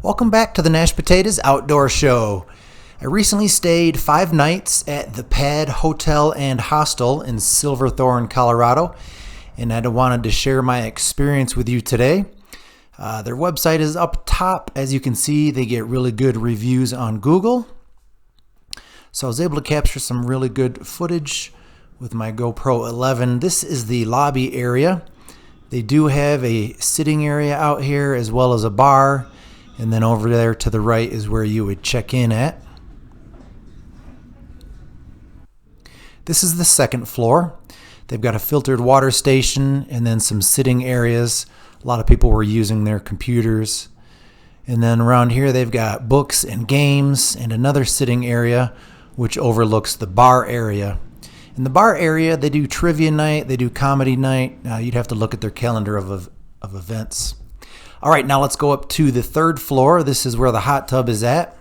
Welcome back to the Nash Potatoes Outdoor Show. I recently stayed 5 nights at the Pad Hotel and Hostel in Silverthorne, Colorado, and I wanted to share my experience with you today. Their website is up top. As you can see, they get really good reviews on Google. So I was able to capture some really good footage with my GoPro 11. This is the lobby area. They do have a sitting area out here as well as a bar. And then over there to the right is where you would check in at. This is the second floor. They've got a filtered water station and then some sitting areas. A lot of people were using their computers. And then around here they've got books and games and another sitting area which overlooks the bar area. In the bar area they do trivia night, they do comedy night. You'd have to look at their calendar of events. All right, now let's go up to the third floor. This is where the hot tub is at.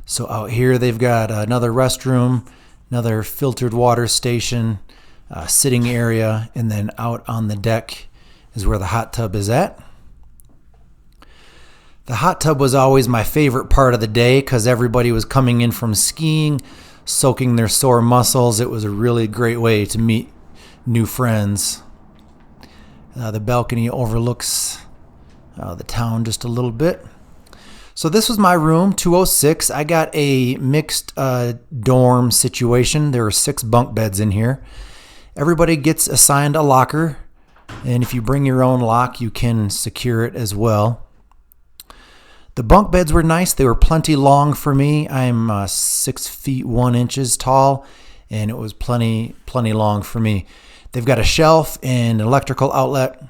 So out here they've got another restroom, another filtered water station, sitting area, and then out on the deck is where the hot tub is at. The hot tub was always my favorite part of the day because everybody was coming in from skiing, soaking their sore muscles. It was a really great way to meet new friends. The balcony overlooks the town just a little bit. So this was my room, 206. I got a mixed dorm situation. There were 6 bunk beds in here. Everybody gets assigned a locker, and if you bring your own lock, you can secure it as well. The bunk beds were nice. They were plenty long for me. I'm 6 feet 1 inches tall, and it was plenty long for me. They've got a shelf and an electrical outlet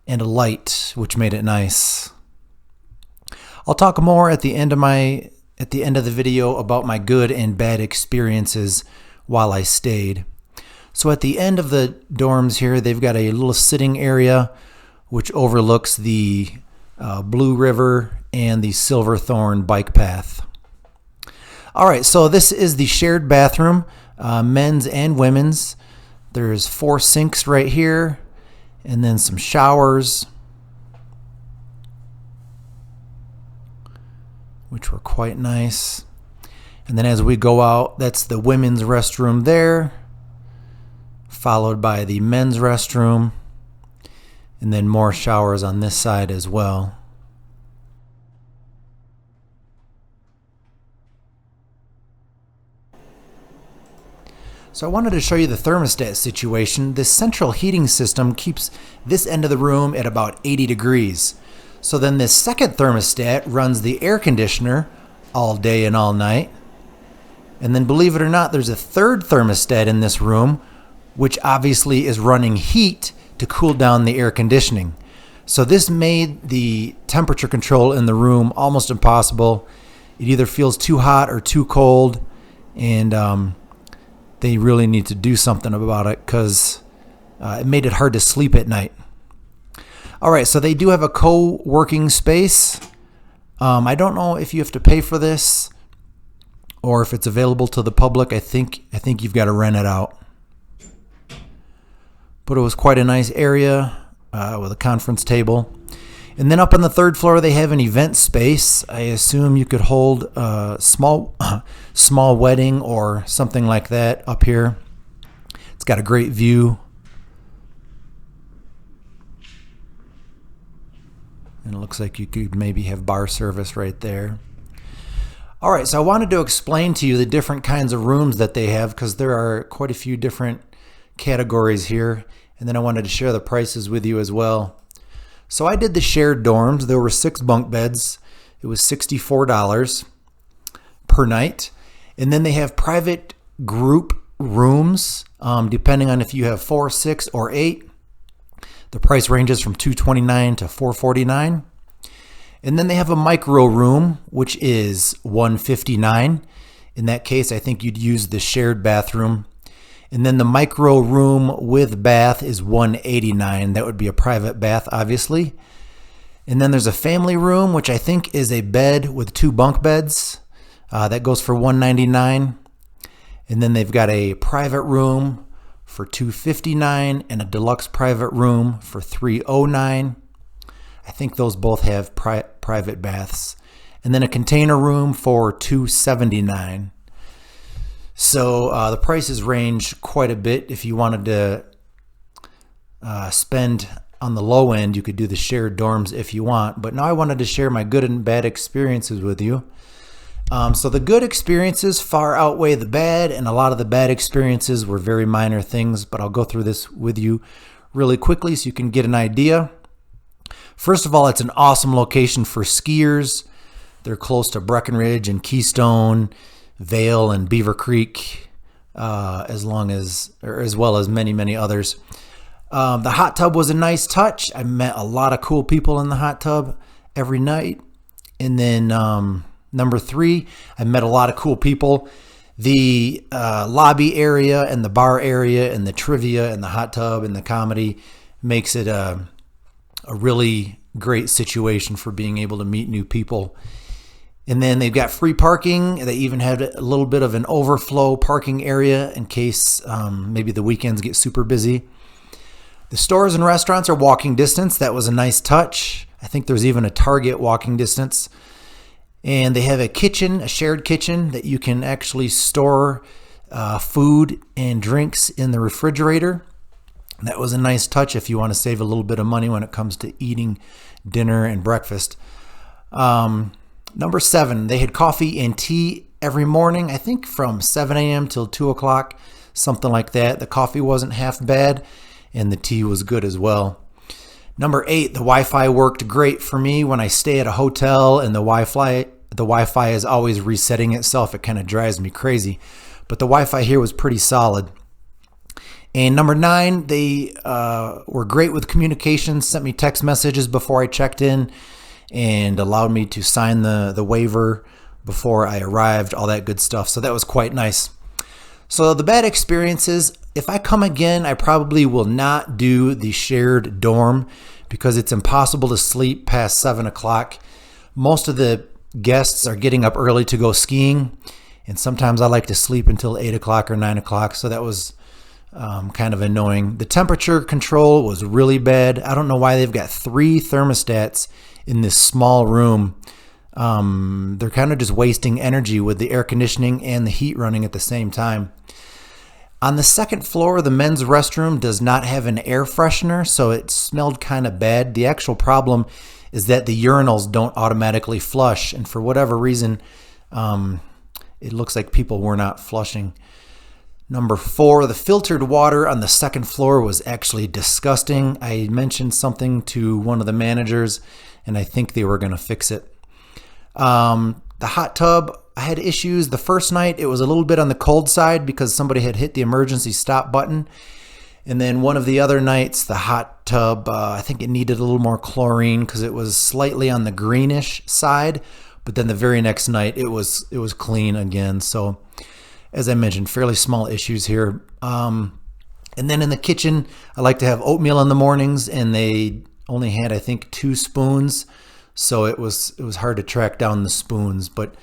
and a light, which made it nice. I'll talk more at the end of the video about my good and bad experiences while I stayed. So at the end of the dorms here, they've got a little sitting area which overlooks the Blue River and the Silverthorne bike path. All right, so this is the shared bathroom, men's and women's. There's 4 sinks right here, and then some showers, which were quite nice. And then as we go out, that's the women's restroom there, followed by the men's restroom, and then more showers on this side as well. So I wanted to show you the thermostat situation. This central heating system keeps this end of the room at about 80 degrees. So then this second thermostat runs the air conditioner all day and all night. And then believe it or not, there's a third thermostat in this room, which obviously is running heat to cool down the air conditioning. So this made the temperature control in the room almost impossible. It either feels too hot or too cold, and they really need to do something about it because it made it hard to sleep at night. All right, so they do have a co-working space. I don't know if you have to pay for this or if it's available to the public. I think you've got to rent it out. But it was quite a nice area with a conference table. And then up on the third floor, they have an event space. I assume you could hold a small wedding or something like that up here. It's got a great view. And it looks like you could maybe have bar service right there. All right, so I wanted to explain to you the different kinds of rooms that they have because there are quite a few different categories here. And then I wanted to share the prices with you as well. So I did the shared dorms. There were 6 bunk beds. It was $64 per night. And then they have private group rooms, depending on if you have 4, 6, or 8. The price ranges from $229 to $449. And then they have a micro room, which is $159. In that case, I think you'd use the shared bathroom. And then the micro room with bath is $189. That would be a private bath, obviously. And then there's a family room, which I think is a bed with 2 bunk beds. That goes for $199. And then they've got a private room for $259 and a deluxe private room for $309. I think those both have private baths. And then a container room for $279. So the prices range quite a bit. If you wanted to spend on the low end, you could do the shared dorms if you want. But now I wanted to share my good and bad experiences with you. So the good experiences far outweigh the bad, and a lot of the bad experiences were very minor things, but I'll go through this with you really quickly so you can get an idea. First of all, it's an awesome location for skiers. They're close to Breckenridge and Keystone, Vail and Beaver Creek, as well as many others. The hot tub was a nice touch. I met a lot of cool people in the hot tub every night. And then number 3, I met a lot of cool people. The lobby area and the bar area and the trivia and the hot tub and the comedy makes it a really great situation for being able to meet new people. And then they've got free parking. They even had a little bit of an overflow parking area in case maybe the weekends get super busy. The stores and restaurants are walking distance. That was a nice touch. I think there's even a Target walking distance. And they have a kitchen, a shared kitchen, that you can actually store food and drinks in the refrigerator. That was a nice touch if you want to save a little bit of money when it comes to eating dinner and breakfast. Number 7, they had coffee and tea every morning, I think from 7 a.m. till 2 o'clock, something like that. The coffee wasn't half bad, and the tea was good as well. Number 8, the Wi-Fi worked great for me when I stay at a hotel, and the Wi-Fi is always resetting itself. It kind of drives me crazy, but the Wi-Fi here was pretty solid. And number 9, they were great with communication, sent me text messages before I checked in, and allowed me to sign the waiver before I arrived, all that good stuff. So that was quite nice. So the bad experiences, if I come again, I probably will not do the shared dorm because it's impossible to sleep past 7 o'clock. Most of the guests are getting up early to go skiing, and sometimes I like to sleep until 8 o'clock or 9 o'clock. So that was kind of annoying. The temperature control was really bad. I don't know why they've got 3 thermostats in this small room. They're kind of just wasting energy with the air conditioning and the heat running at the same time. On the second floor, the men's restroom does not have an air freshener, so it smelled kind of bad. The actual problem is that the urinals don't automatically flush, and for whatever reason, it looks like people were not flushing. Number 4, the filtered water on the second floor was actually disgusting. I mentioned something to one of the managers, and I think they were going to fix it. The hot tub, I had issues. The first night, it was a little bit on the cold side because somebody had hit the emergency stop button. And then one of the other nights, the hot tub, I think it needed a little more chlorine because it was slightly on the greenish side. But then the very next night, it was clean again. So as I mentioned, fairly small issues here. And then in the kitchen, I like to have oatmeal in the mornings, and they only had, I think, 2 spoons. So it was hard to track down the spoons, but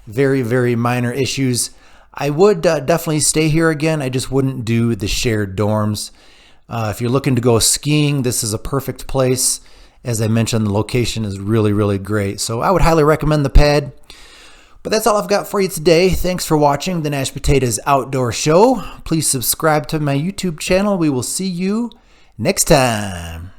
very, very minor issues. I would definitely stay here again. I just wouldn't do the shared dorms. If you're looking to go skiing, this is a perfect place. As I mentioned, the location is really, really great. So I would highly recommend the Pad. But that's all I've got for you today. Thanks for watching the Nash Potatoes Outdoor Show. Please subscribe to my YouTube channel. We will see you next time.